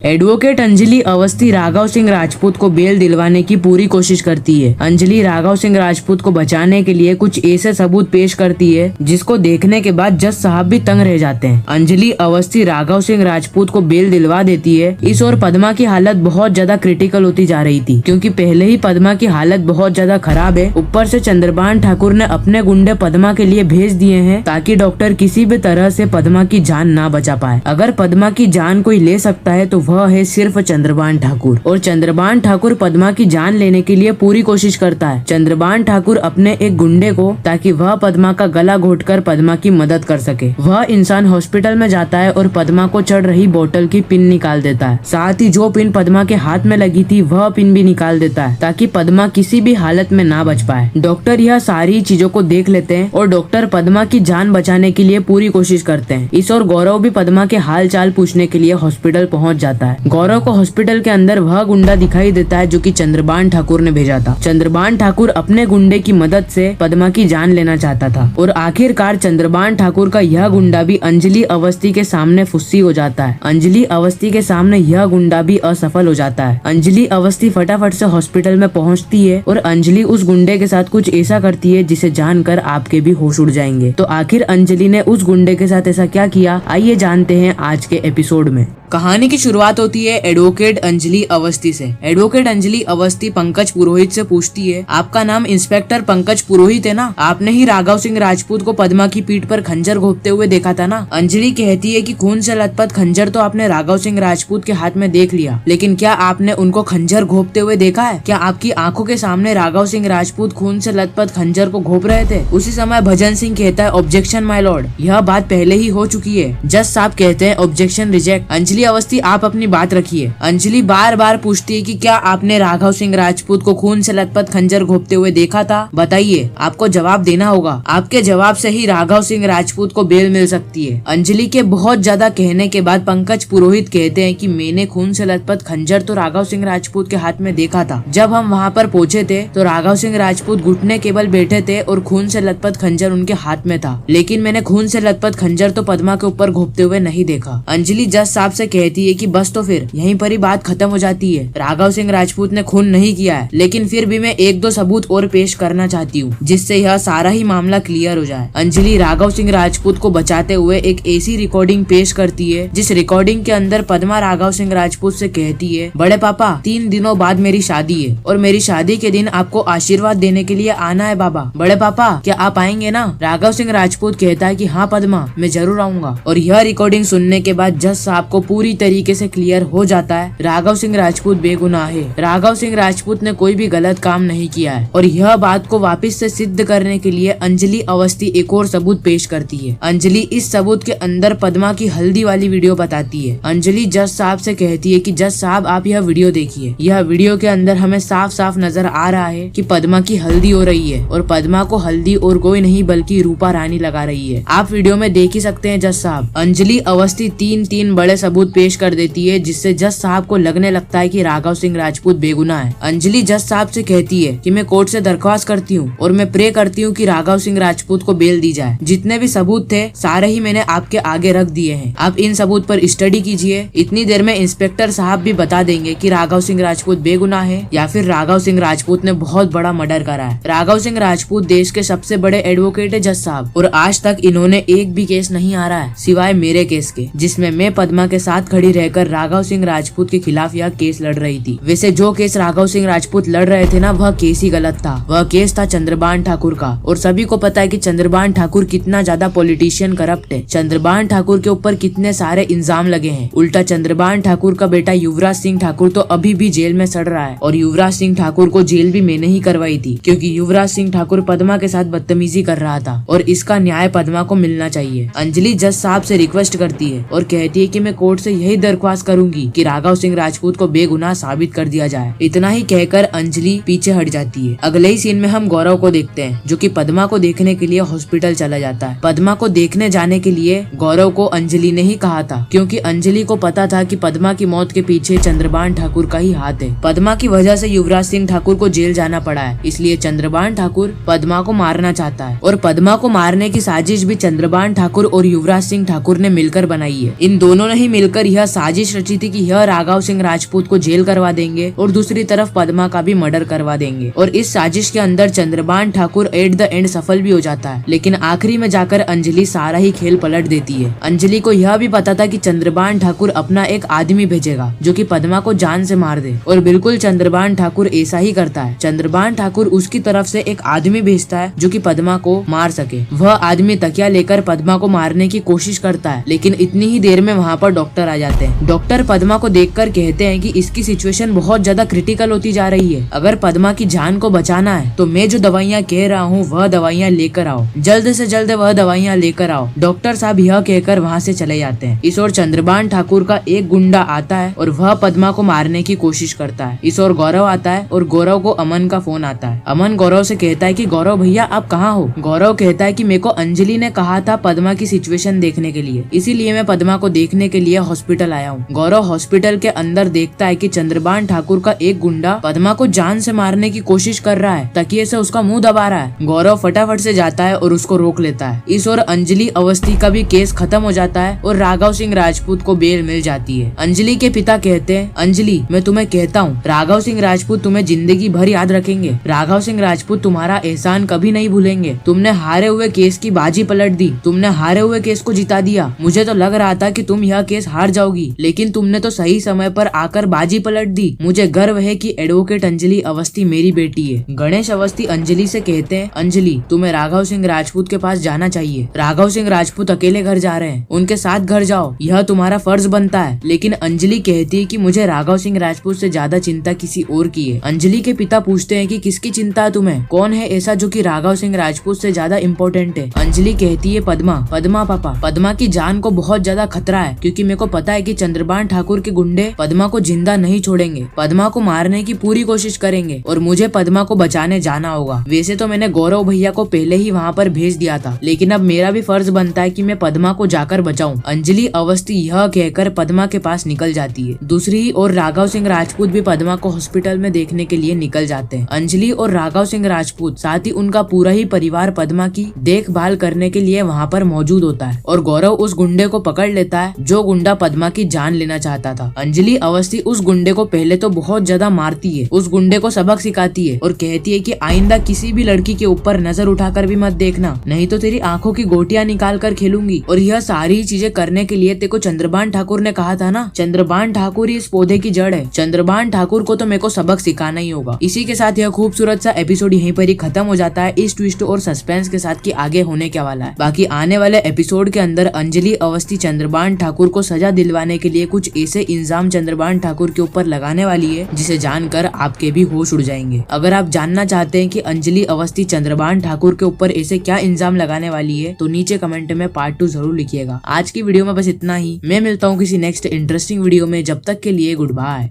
Advocate Anjali Awasthi Raghav Singh Rajput को bell दिलवाने की पूरी कोशिश करती है। अंजलि राघव सिंह राजपूत को बचाने के लिए कुछ ऐसे सबूत पेश करती है जिसको देखने के बाद जज साहब भी तंग रह जाते हैं। अंजलि अवस्थी राघव सिंह राजपूत को बेल दिलवा देती है। इस ओर पद्मा की हालत बहुत ज्यादा क्रिटिकल होती जा रही थी, क्योंकि पहले ही पद्मा की हालत बहुत ज्यादा खराब है। ऊपर से चंद्रभान ठाकुर ने अपने गुंडे पद्मा के लिए भेज दिए हैं ताकि डॉक्टर किसी भी तरह से पद्मा की जान ना बचा पाए। अगर पद्मा की जान कोई ले सकता है तो वह है सिर्फ चंद्रभान ठाकुर, और चंद्रभान ठाकुर पद्मा की जान लेने के लिए पूरी कोशिश करता है। चंद्रभान ठाकुर अपने एक गुंडे को, ताकि वह पद्मा का गला घोटकर पद्मा की मदद कर सके। वह इंसान हॉस्पिटल में जाता है और पद्मा को चढ़ रही बोतल की पिन निकाल देता है। साथ ही जो पिन पद्मा के हाथ में लगी थी वह पिन भी निकाल देता है ताकि पद्मा किसी भी हालत में ना बच पाए। डॉक्टर यह सारी चीजों को देख लेते हैं और डॉक्टर पद्मा की जान बचाने के लिए पूरी कोशिश करते हैं। इस और गौरव भी पद्मा के हाल चाल पूछने के लिए हॉस्पिटल पहुंच जाता है। गौरव को हॉस्पिटल के अंदर वह गुंडा दिखाई देता है जो कि चंद्रभान ठाकुर ने भेजा था। चंद्रभान ठाकुर अपने गुंडे की मदद से पद्मा की जान लेना चाहता था, और आखिरकार चंद्रभान ठाकुर का यह गुंडा भी अंजलि अवस्थी के सामने फुस्सी हो जाता है। अंजलि अवस्थी के सामने यह गुंडा भी असफल हो जाता है। अंजलि अवस्थी फटाफट से हॉस्पिटल में पहुंचती है और अंजलि उस गुंडे के साथ कुछ ऐसा करती है जिसे जानकर आपके भी होश उड़ जाएंगे। तो आखिर अंजलि ने उस गुंडे के साथ ऐसा क्या किया, आइए जानते हैं आज के एपिसोड में। कहानी की शुरुआत होती है एडवोकेट अंजलि अवस्थी से। एडवोकेट अंजलि अवस्थी पंकज पुरोहित से पूछती है, आपका नाम इंस्पेक्टर पंकज पुरोहित है ना? आपने ही राघव सिंह राजपूत को पद्मा की पीठ पर खंजर घोंपते हुए देखा था ना? अंजलि कहती है कि खून से लथपथ खंजर तो आपने राघव सिंह राजपूत के हाथ में देख लिया, लेकिन क्या आपने उनको खंजर घोंपते हुए देखा है? क्या आपकी आंखों के सामने राघव सिंह राजपूत खून से लथपथ खंजर को घोंप रहे थे? उसी समय भजन सिंह कहता है, ऑब्जेक्शन माय लॉर्ड, यह बात पहले ही हो चुकी है। जज साहब कहते हैं, ऑब्जेक्शन रिजेक्ट। अंजलि अवस्थी, आप अपनी बात रखिए। अंजलि बार बार पूछती है कि क्या आपने राघव सिंह राजपूत को खून से लथपथ खंजर घोंपते हुए देखा था? बताइए, आपको जवाब देना होगा। आपके जवाब से ही राघव सिंह राजपूत को बेल मिल सकती है। अंजलि के बहुत ज्यादा कहने के बाद पंकज पुरोहित कहते हैं कि मैंने खून से लथपथ खंजर तो राघव सिंह राजपूत के हाथ में देखा था। जब हम वहाँ पर पहुँचे थे तो राघव सिंह राजपूत घुटने के बल बैठे थे और खून से लथपथ खंजर उनके हाथ में था, लेकिन मैंने खून से लथपथ खंजर तो पद्मा के ऊपर घोंपते हुए नहीं देखा। अंजलि जज साहब से कहती है कि बस तो फिर यहीं पर ही बात खत्म हो जाती है। राघव सिंह राजपूत ने खून नहीं किया है, लेकिन फिर भी मैं एक दो सबूत और पेश करना चाहती हूँ जिससे यह सारा ही मामला क्लियर हो जाए। अंजलि राघव सिंह राजपूत को बचाते हुए एक ऐसी रिकॉर्डिंग पेश करती है जिस रिकॉर्डिंग के अंदर पद्मा राघव सिंह राजपूत से कहती है, बड़े पापा 3 दिनों बाद मेरी शादी है और मेरी शादी के दिन आपको आशीर्वाद देने के लिए आना है बाबा। बड़े पापा, क्या आप आएंगे ना? राघव सिंह राजपूत कहता है कि हाँ पद्मा, मैं जरूर आऊंगा। और यह रिकॉर्डिंग सुनने के बाद जज साहब को पूरी तरीके से क्लियर हो जाता है, राघव सिंह राजपूत बेगुनाह है। राघव सिंह राजपूत ने कोई भी गलत काम नहीं किया है। और यह बात को वापस से सिद्ध करने के लिए अंजलि अवस्थी एक और सबूत पेश करती है। अंजलि इस सबूत के अंदर पद्मा की हल्दी वाली वीडियो बताती है। अंजलि जज साहब से कहती है कि जज साहब, आप यह वीडियो देखिए। यह वीडियो के अंदर हमें साफ साफ नजर आ रहा है कि पद्मा की हल्दी हो रही है, और पद्मा को हल्दी और कोई नहीं बल्कि रूपा रानी लगा रही है। आप वीडियो में देख ही सकते हैं जज साहब। अंजलि अवस्थी 3 बड़े सबूत पेश कर देती है जिससे जज साहब को लगने लगता है कि राघव सिंह राजपूत बेगुनाह है। अंजलि जज साहब से कहती है कि मैं कोर्ट से दरख्वास्त करती हूँ और मैं प्रे करती हूँ कि राघव सिंह राजपूत को बेल दी जाए। जितने भी सबूत थे सारे ही मैंने आपके आगे रख दिए हैं, आप इन सबूत पर स्टडी कीजिए। इतनी देर में इंस्पेक्टर साहब भी बता देंगे कि राघव सिंह राजपूत बेगुनाह है या फिर राघव सिंह राजपूत ने बहुत बड़ा मर्डर करा है। राघव सिंह राजपूत देश के सबसे बड़े एडवोकेट है जज साहब, और आज तक इन्होंने एक भी केस नहीं हारा है सिवाय मेरे केस के, जिसमें मैं पद्मा के साथ खड़ी रहकर राघव सिंह राजपूत के खिलाफ यह केस लड़ रही थी। वैसे जो केस राघव सिंह राजपूत लड़ रहे थे ना, वह केस ही गलत था। वह केस था चंद्रभान ठाकुर का, और सभी को पता है कि चंद्रभान ठाकुर कितना ज्यादा पॉलिटिशियन करप्ट है। चंद्रभान ठाकुर के ऊपर कितने सारे इल्जाम लगे हैं। उल्टा चंद्रभान ठाकुर का बेटा युवराज सिंह ठाकुर तो अभी भी जेल में सड़ रहा है, और युवराज सिंह ठाकुर को जेल भी मैंने ही करवाई थी, क्योंकि युवराज सिंह ठाकुर पद्मा के साथ बदतमीजी कर रहा था, और इसका न्याय पद्मा को मिलना चाहिए। अंजलि जज साहब से रिक्वेस्ट करती है और कहती है कि मैं कोर्ट से यही दरख्वास्त करूंगी कि राघव सिंह राजपूत को बेगुनाह साबित कर दिया जाए। इतना ही कहकर अंजलि पीछे हट जाती है। अगले ही सीन में हम गौरव को देखते हैं जो कि पद्मा को देखने के लिए हॉस्पिटल चला जाता है। पद्मा को देखने जाने के लिए गौरव को अंजलि ने ही कहा था, क्योंकि अंजलि को पता था कि पद्मा की मौत के पीछे चंद्रभान ठाकुर का ही हाथ है। पद्मा की वजह से युवराज सिंह ठाकुर को जेल जाना पड़ा है, इसलिए चंद्रभान ठाकुर पद्मा को मारना चाहता है, और पद्मा को मारने की साजिश भी चंद्रभान ठाकुर और युवराज सिंह ठाकुर ने मिलकर बनाई है। इन दोनों ने ही मिलकर मिलकर यह साजिश रची थी कि यह राघव सिंह राजपूत को जेल करवा देंगे और दूसरी तरफ पद्मा का भी मर्डर करवा देंगे। और इस साजिश के अंदर Chandrabhan Thakur at the end सफल भी हो जाता है, लेकिन आखिरी में जाकर अंजलि सारा ही खेल पलट देती है। अंजलि को यह भी पता था कि चंद्रभान ठाकुर अपना एक आदमी भेजेगा जो कि पद्मा को जान से मार दे, और बिल्कुल चंद्रभान ठाकुर ऐसा ही करता है। चंद्रभान ठाकुर उसकी तरफ से एक आदमी भेजता है जो कि पद्मा को मार सके। वह आदमी तकिया लेकर पद्मा को मारने की कोशिश करता है, लेकिन इतनी ही देर में वहाँ पर डॉक्टर आ जाते हैं। डॉक्टर पद्मा को देखकर कहते हैं कि इसकी सिचुएशन बहुत ज्यादा क्रिटिकल होती जा रही है। अगर पद्मा की जान को बचाना है तो मैं जो दवाइयाँ कह रहा हूँ वह दवाइयाँ लेकर आओ, जल्द से जल्द वह दवाइयाँ लेकर आओ। डॉक्टर साहब यह कहकर वहाँ से चले जाते हैं। इस ओर चंद्रभान ठाकुर का एक गुंडा आता है और वह पद्मा को मारने की कोशिश करता है। इस ओर गौरव आता है और गौरव को अमन का फोन आता है। अमन गौरव से कहता है कि गौरव भैया आप कहाँ हो। गौरव कहता है कि मेरे को अंजलि ने कहा था पद्मा की सिचुएशन देखने के लिए, इसीलिए मैं पद्मा को देखने के लिए हॉस्पिटल आया हूँ। गौरव हॉस्पिटल के अंदर देखता है कि चंद्रभान ठाकुर का एक गुंडा पद्मा को जान से मारने की कोशिश कर रहा है, तकिए से उसका मुंह दबा रहा है। गौरव फटाफट से जाता है और उसको रोक लेता है। इस ओर अंजलि अवस्थी का भी केस खत्म हो जाता है और राघव सिंह राजपूत को बेल मिल जाती है। अंजलि के पिता कहते हैं, अंजलि मैं तुम्हें कहता हूँ राघव सिंह राजपूत तुम्हें जिंदगी भर याद रखेंगे। राघव सिंह राजपूत तुम्हारा एहसान कभी नहीं भूलेंगे। तुमने हारे हुए केस की बाजी पलट दी, तुमने हारे हुए केस को जिता दिया। मुझे तो लग रहा था कि तुम यह केस हार जाओगी, लेकिन तुमने तो सही समय पर आकर बाजी पलट दी। मुझे गर्व है कि एडवोकेट अंजलि अवस्थी मेरी बेटी है। गणेश अवस्थी अंजलि से कहते हैं, अंजलि तुम्हें राघव सिंह राजपूत के पास जाना चाहिए। राघव सिंह राजपूत अकेले घर जा रहे हैं, उनके साथ घर जाओ, यह तुम्हारा फर्ज बनता है। लेकिन अंजलि कहती है कि मुझे राघव सिंह राजपूत से ज्यादा चिंता किसी और की है। अंजलि के पिता पूछते हैं कि किसकी चिंता है तुम्हें, कौन है ऐसा जो कि राघव सिंह राजपूत से ज्यादा इम्पोर्टेंट है। अंजलि कहती है, पद्मा। पद्मा पापा, पद्मा की जान को बहुत ज्यादा खतरा है, क्योंकि मेरे को पता है कि चंद्रभान ठाकुर के गुंडे पद्मा को जिंदा नहीं छोड़ेंगे, पद्मा को मारने की पूरी कोशिश करेंगे और मुझे पद्मा को बचाने जाना होगा। वैसे तो मैंने गौरव भैया को पहले ही वहाँ पर भेज दिया था, लेकिन अब मेरा भी फर्ज बनता है कि मैं पद्मा को जाकर बचाऊं। अंजलि अवस्थी यह कहकर पद्मा के पास निकल जाती है। दूसरी ओर राघव सिंह राजपूत भी पद्मा को हॉस्पिटल में देखने के लिए निकल जाते हैं। अंजलि और राघव सिंह राजपूत साथ ही उनका पूरा ही परिवार पद्मा की देखभाल करने के लिए वहाँ पर मौजूद होता है और गौरव उस गुंडे को पकड़ लेता है जो गुंडा पद्मा की जान लेना चाहता था। अंजलि अवस्थी उस गुंडे को पहले तो बहुत ज्यादा मारती है, उस गुंडे को सबक सिखाती है और कहती है कि आइंदा किसी भी लड़की के ऊपर नजर उठाकर भी मत देखना, नहीं तो तेरी आंखों की गोटियां निकाल कर खेलूंगी। और यह सारी चीजें करने के लिए तेरे को चंद्रभान ठाकुर ने कहा था ना, चंद्रभान ठाकुर ही इस पौधे की जड़ है। चंद्रभान ठाकुर को तो मेरे को सबक सिखाना ही होगा। इसी के साथ यह खूबसूरत सा एपिसोड यहीं पर ही खत्म हो जाता है, इस ट्विस्ट और सस्पेंस के साथ कि आगे होने क्या वाला है। बाकी आने वाले एपिसोड के अंदर अंजलि अवस्थी चंद्रभान ठाकुर को सजा दिलवाने के लिए कुछ ऐसे इंजाम चंद्रभान ठाकुर के ऊपर लगाने वाली है जिसे जानकर आपके भी होश उड़ जाएंगे। अगर आप जानना चाहते हैं कि अंजलि अवस्थी चंद्रभान ठाकुर के ऊपर ऐसे क्या इंजाम लगाने वाली है तो नीचे कमेंट में पार्ट 2 जरूर लिखिएगा। आज की वीडियो में बस इतना ही, मैं मिलता हूँ किसी नेक्स्ट इंटरेस्टिंग वीडियो में, जब तक के लिए गुड बाय।